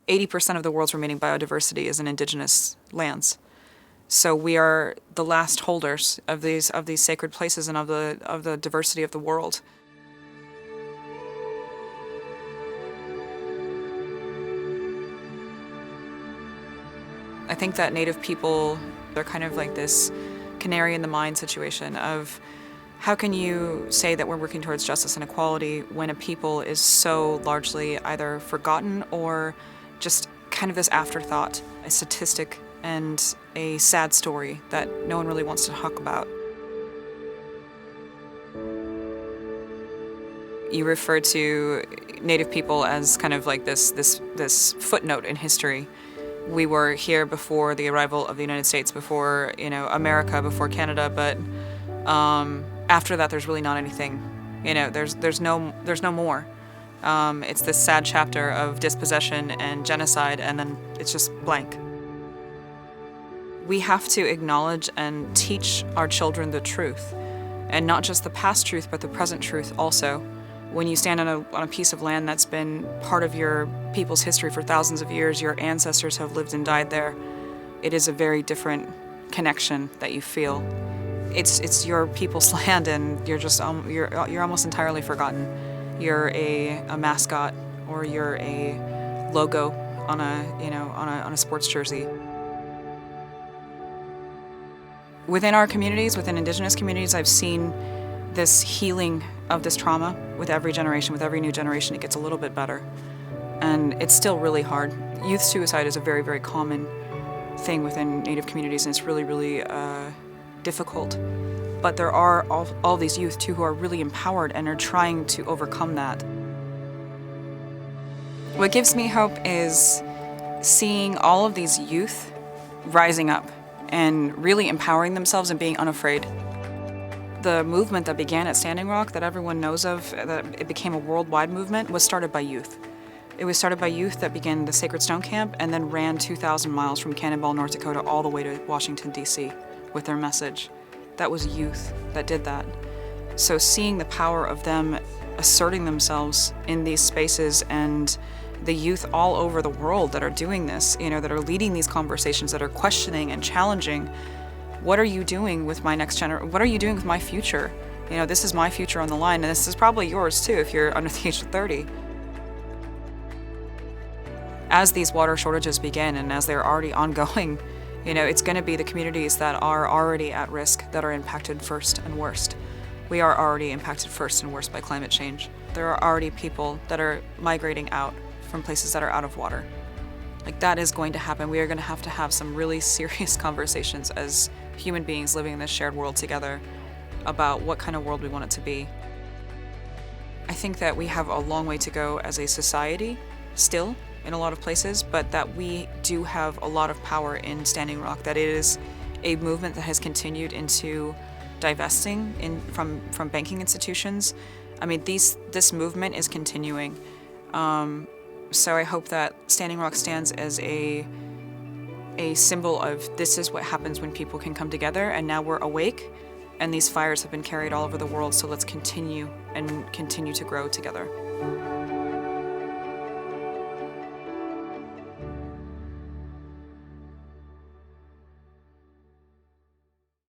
80% of the world's remaining biodiversity is in indigenous lands. So we are the last holders of these sacred places and of the diversity of the world. I think that Native people, they're kind of like this canary in the mine situation of how can you say that we're working towards justice and equality when a people is so largely either forgotten or just kind of this afterthought, a statistic and a sad story that no one really wants to talk about. You refer to Native people as kind of like this footnote in history. We were here before the arrival of the United States, before, America, before Canada, but after that there's really not anything. There's no more. It's this sad chapter of dispossession and genocide, and then it's just blank. We have to acknowledge and teach our children the truth, and not just the past truth, but the present truth also. When you stand on a piece of land that's been part of your people's history for thousands of years, your ancestors have lived and died there, it is a very different connection that you feel. It's your people's land, and you're almost entirely forgotten. You're a mascot, or you're a logo on a sports jersey. Within our communities, within Indigenous communities, I've seen this healing of this trauma with every generation. With every new generation, it gets a little bit better. And it's still really hard. Youth suicide is a very, very common thing within Native communities, and it's really, really difficult. But there are all these youth, too, who are really empowered and are trying to overcome that. What gives me hope is seeing all of these youth rising up and really empowering themselves and being unafraid. The movement that began at Standing Rock, that everyone knows of, that it became a worldwide movement, was started by youth. It was started by youth that began the Sacred Stone Camp and then ran 2,000 miles from Cannonball, North Dakota, all the way to Washington, D.C. with their message. That was youth that did that. So seeing the power of them asserting themselves in these spaces, and the youth all over the world that are doing this, that are leading these conversations, that are questioning and challenging, what are you doing with my next generation? What are you doing with my future? This is my future on the line, and this is probably yours too if you're under the age of 30. As these water shortages begin, and as they're already ongoing, it's going to be the communities that are already at risk that are impacted first and worst. We are already impacted first and worst by climate change. There are already people that are migrating out from places that are out of water. That is going to happen. We are going to have some really serious conversations as human beings living in this shared world together about what kind of world we want it to be. I think that we have a long way to go as a society still in a lot of places, but that we do have a lot of power in Standing Rock, that it is a movement that has continued into divesting from banking institutions. I mean, this movement is continuing. So I hope that Standing Rock stands as a symbol of this is what happens when people can come together, and now we're awake, and these fires have been carried all over the world, so let's continue to grow together.